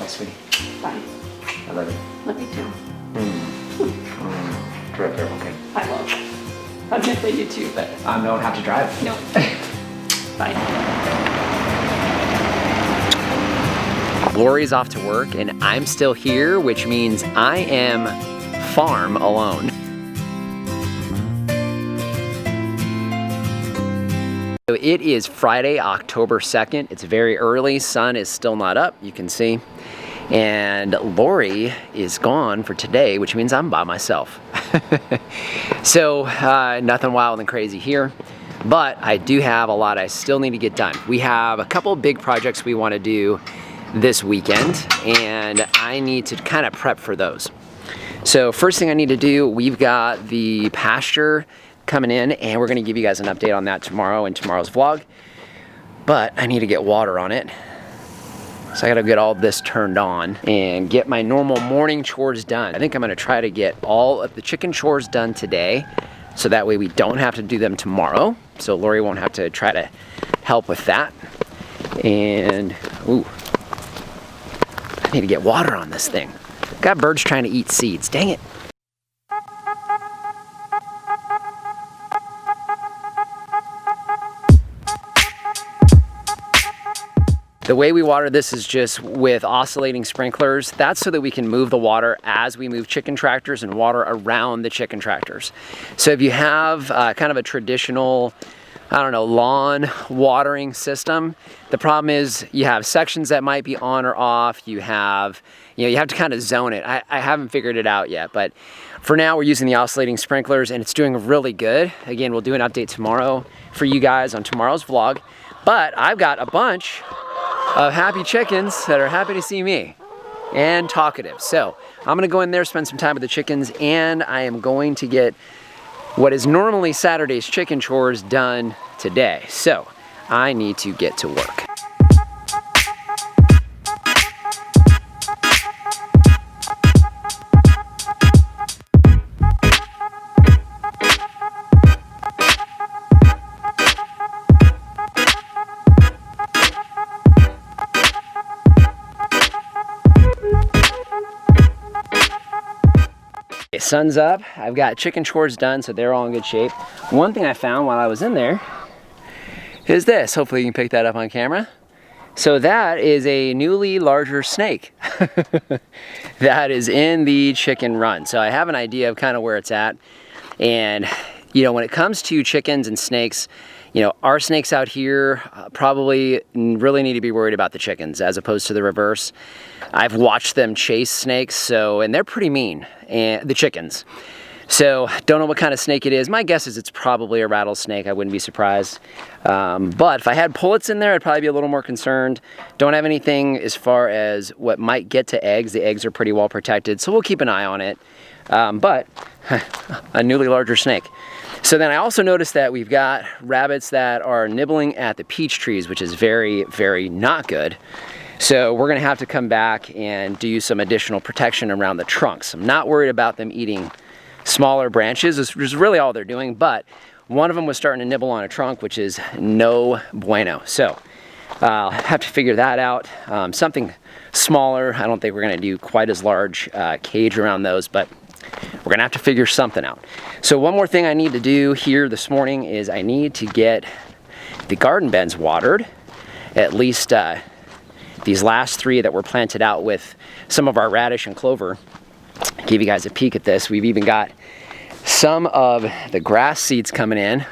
my sweetie? Fine. I love you. Love you too. Drive careful, okay? I will. I was gonna say you too, but I don't have to drive. no. Bye. Lori's off to work and I'm still here, which means I am farm alone. So it is Friday, October 2nd. It's very early, sun is still not up, you can see. And Lori is gone for today, which means I'm by myself. So nothing wild and crazy here, but I do have a lot I still need to get done. We have a couple of big projects we want to do this weekend, and I need to kind of prep for those. So first thing I need to do, we've got the pasture coming in, and we're going to give you guys an update on that tomorrow in tomorrow's vlog. But I need to get water on it. So I gotta get all this turned on and get my normal morning chores done. I think I'm gonna try to get all of the chicken chores done today, so that way we don't have to do them tomorrow. So Lori won't have to try to help with that. And, ooh, I need to get water on this thing. Got birds trying to eat seeds, dang it. The way we water this is just with oscillating sprinklers. That's so that we can move the water as we move chicken tractors and water around the chicken tractors. So if you have kind of a traditional, I don't know, lawn watering system, the problem is you have sections that might be on or off. You have to kind of zone it. I haven't figured it out yet, but for now we're using the oscillating sprinklers and it's doing really good. Again, we'll do an update tomorrow for you guys on tomorrow's vlog, but I've got a bunch of happy chickens that are happy to see me and talkative. So I'm gonna go in there, spend some time with the chickens, and I am going to get what is normally Saturday's chicken chores done today. So I need to get to work. Sun's up, I've got chicken chores done, so they're all in good shape. One thing I found while I was in there is this. Hopefully you can pick that up on camera. So that is a newly larger snake that is in the chicken run. So I have an idea of kind of where it's at. And when it comes to chickens and snakes, our snakes out here probably really need to be worried about the chickens as opposed to the reverse. I've watched them chase snakes, and they're pretty mean, and the chickens. So don't know what kind of snake it is. My guess is it's probably a rattlesnake. I wouldn't be surprised. But if I had pullets in there, I'd probably be a little more concerned. Don't have anything as far as what might get to eggs. The eggs are pretty well protected, so we'll keep an eye on it. But a newly larger snake. So then I also noticed that we've got rabbits that are nibbling at the peach trees, which is very, very not good. So we're gonna have to come back and do some additional protection around the trunks. I'm not worried about them eating smaller branches, which is really all they're doing, but one of them was starting to nibble on a trunk, which is no bueno. So I'll have to figure that out. Something smaller. I don't think we're gonna do quite as large cage around those, but we're gonna have to figure something out. So one more thing I need to do here this morning is I need to get the garden beds watered. At least these last 3 that were planted out with some of our radish and clover. Give you guys a peek at this. We've even got some of the grass seeds coming in.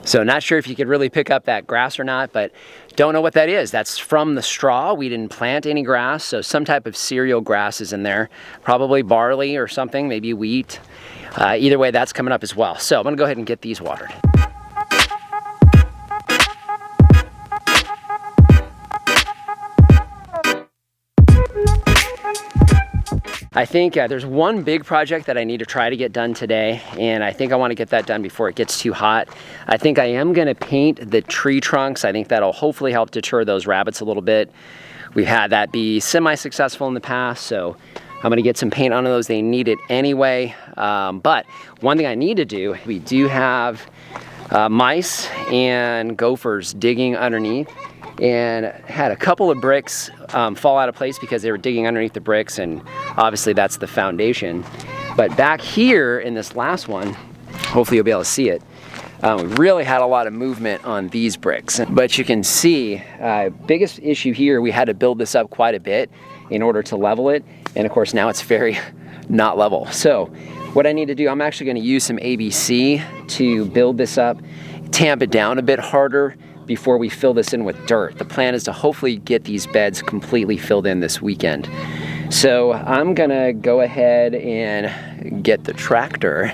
So not sure if you could really pick up that grass or not, but don't know what that is. That's from the straw. We didn't plant any grass, so some type of cereal grass is in there. Probably barley or something, maybe wheat. Either way, that's coming up as well. So I'm gonna go ahead and get these watered. I think there's one big project that I need to try to get done today, and I think I want to get that done before it gets too hot. I think I am going to paint the tree trunks. I think that'll hopefully help deter those rabbits a little bit. We've had that be semi-successful in the past, so I'm going to get some paint on those. They need it anyway. But one thing I need to do, we do have mice and gophers digging underneath, and had a couple of bricks fall out of place because they were digging underneath the bricks, and obviously that's the foundation. But back here in this last one, hopefully you'll be able to see it, we really had a lot of movement on these bricks. But you can see, biggest issue here, we had to build this up quite a bit in order to level it. And of course now it's very not level. So what I need to do, I'm actually gonna use some ABC to build this up, tamp it down a bit harder before we fill this in with dirt. The plan is to hopefully get these beds completely filled in this weekend. So I'm gonna go ahead and get the tractor.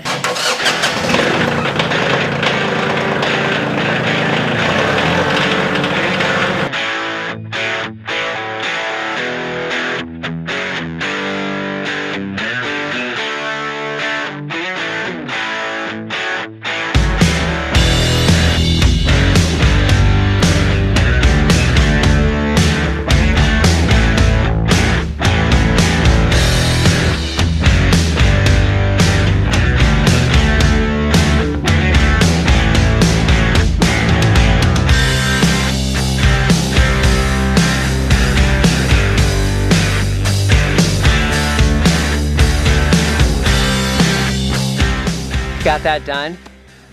Got that done.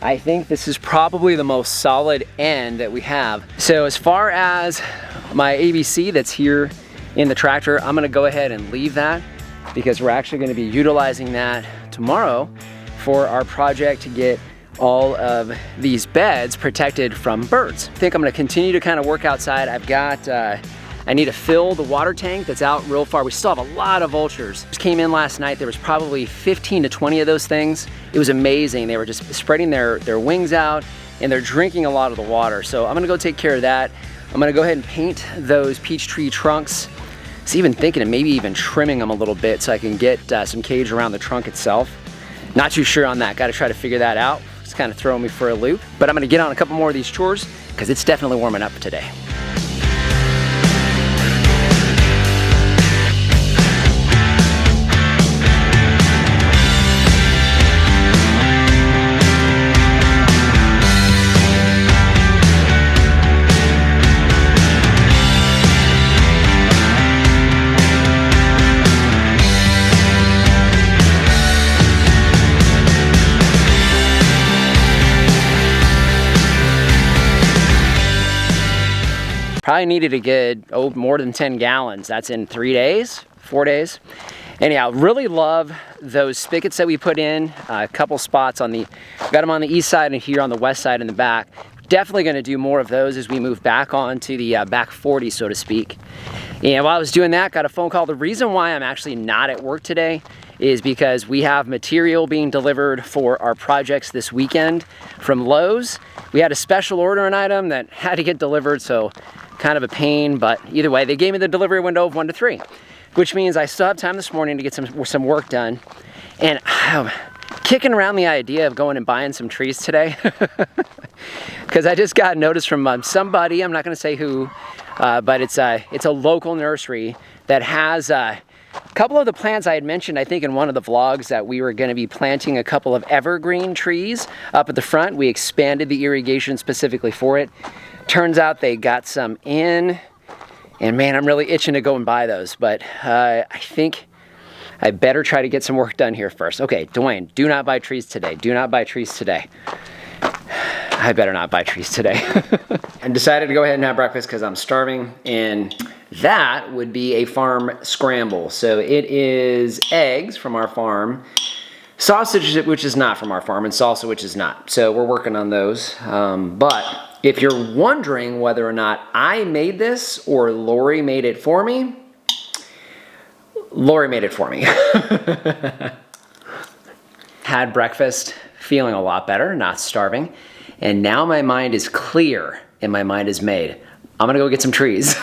I think this is probably the most solid end that we have. So as far as my ABC that's here in the tractor, I'm gonna go ahead and leave that because we're actually gonna be utilizing that tomorrow for our project to get all of these beds protected from birds. I think I'm gonna continue to kind of work outside. I've got, I need to fill the water tank that's out real far. We still have a lot of vultures. Just came in last night, there was probably 15 to 20 of those things. It was amazing. They were just spreading their wings out and they're drinking a lot of the water. So I'm gonna go take care of that. I'm gonna go ahead and paint those peach tree trunks. I was even thinking of maybe even trimming them a little bit so I can get some cage around the trunk itself. Not too sure on that, gotta try to figure that out. It's kind of throwing me for a loop. But I'm gonna get on a couple more of these chores because it's definitely warming up today. Probably needed a good, more than 10 gallons. That's in 3 days, 4 days. Anyhow, really love those spigots that we put in. A couple spots on the, got them on the east side and here on the west side in the back. Definitely gonna do more of those as we move back onto the back 40, so to speak. And while I was doing that, got a phone call. The reason why I'm actually not at work today is because we have material being delivered for our projects this weekend from Lowe's. We had a special order an item that had to get delivered, so kind of a pain, but either way, they gave me the delivery window of 1 to 3, which means I still have time this morning to get some work done. And I'm kicking around the idea of going and buying some trees today because I just got notice from somebody, I'm not gonna say who, but it's a local nursery that has a couple of the plants I had mentioned, I think in one of the vlogs, that we were gonna be planting a couple of evergreen trees up at the front. We expanded the irrigation specifically for it. Turns out they got some in, and man, I'm really itching to go and buy those, but I think I better try to get some work done here first. Okay, Dwayne, do not buy trees today. Do not buy trees today. I better not buy trees today. I decided to go ahead and have breakfast because I'm starving, and that would be a farm scramble. So it is eggs from our farm, sausage, which is not from our farm, and salsa, which is not. So we're working on those, but if you're wondering whether or not I made this or Lori made it for me, Lori made it for me. Had breakfast, feeling a lot better, not starving, and now my mind is clear and my mind is made. I'm gonna go get some trees.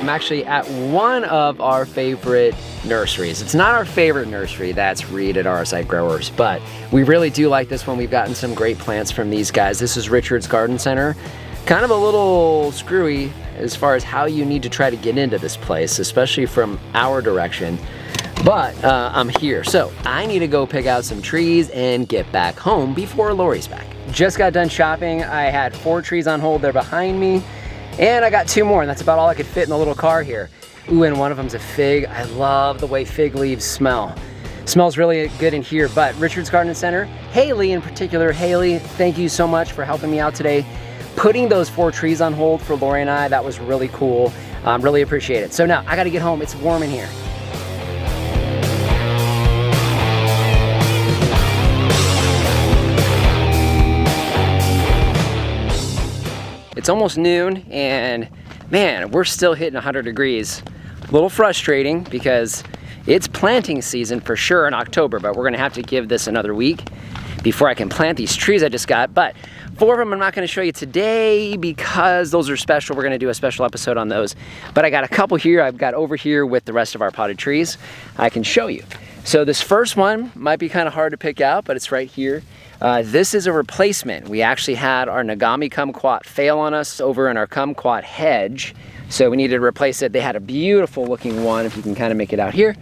I'm actually at one of our favorite nurseries. It's not our favorite nursery, that's Reed at RSI Growers, but we really do like this one. We've gotten some great plants from these guys. This is Richard's Garden Center. Kind of a little screwy as far as how you need to try to get into this place, especially from our direction. But I'm here, so I need to go pick out some trees and get back home before Lori's back. Just got done shopping. I had 4 trees on hold there behind me, and I got 2 more, and that's about all I could fit in the little car here. Ooh, and one of them's a fig. I love the way fig leaves smell. Smells really good in here, but Richard's Garden Center, Haley in particular, Haley, thank you so much for helping me out today. Putting those 4 trees on hold for Lori and I, that was really cool. Really appreciate it. So now I gotta get home, it's warm in here. It's almost noon and man, we're still hitting 100 degrees. A little frustrating because it's planting season for sure in October, but we're gonna have to give this another week before I can plant these trees I just got. But 4 of them I'm not gonna show you today because those are special. We're gonna do a special episode on those. But I got a couple here. I've got over here with the rest of our potted trees I can show you. So this first one might be kind of hard to pick out, but it's right here. This is a replacement. We actually had our Nagami kumquat fail on us over in our kumquat hedge. So we needed to replace it. They had a beautiful looking one, if you can kind of make it out here.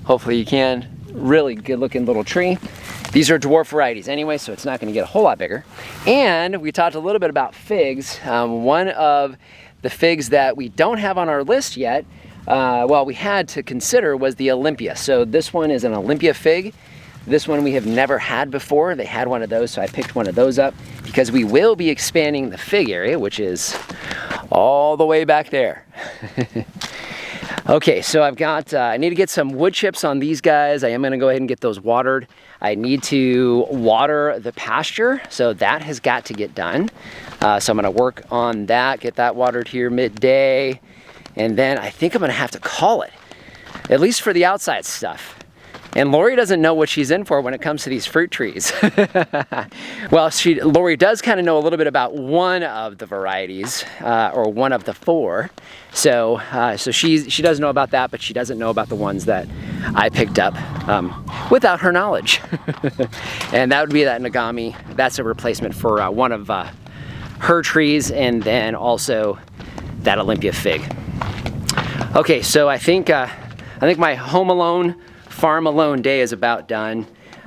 Hopefully you can. Really good looking little tree. These are dwarf varieties anyway, so it's not gonna get a whole lot bigger. And we talked a little bit about figs. One of the figs that we don't have on our list yet, well, we had to consider was the Olympia. So this one is an Olympia fig. This one we have never had before. They had one of those, so I picked one of those up because we will be expanding the fig area, which is all the way back there. Okay, so I've got, I need to get some wood chips on these guys. I am gonna go ahead and get those watered. I need to water the pasture, so that has got to get done. So I'm gonna work on that, get that watered here midday, and then I think I'm gonna have to call it, at least for the outside stuff. And Lori doesn't know what she's in for when it comes to these fruit trees. Well, Lori does kind of know a little bit about one of the varieties, or one of the 4. So, she does know about that, but she doesn't know about the ones that I picked up without her knowledge. And that would be that Nagami. That's a replacement for one of her trees, and then also that Olympia fig. Okay, so I think my home alone, farm alone day is about done.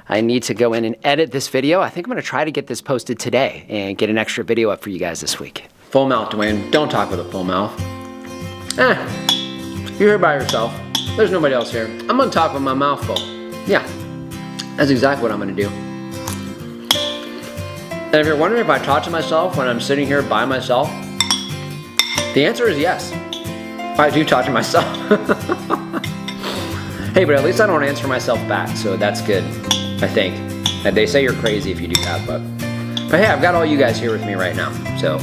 I need to go in and edit this video. I think I'm gonna try to get this posted today and get an extra video up for you guys this week. Full mouth, Dwayne. Don't talk with a full mouth. You're here by yourself. There's nobody else here. I'm gonna talk with my mouth full. Yeah, that's exactly what I'm gonna do. And if you're wondering if I talk to myself when I'm sitting here by myself, the answer is yes. I do talk to myself. Hey, but at least I don't answer myself back, so that's good, I think. And they say you're crazy if you do that, but hey, I've got all you guys here with me right now, so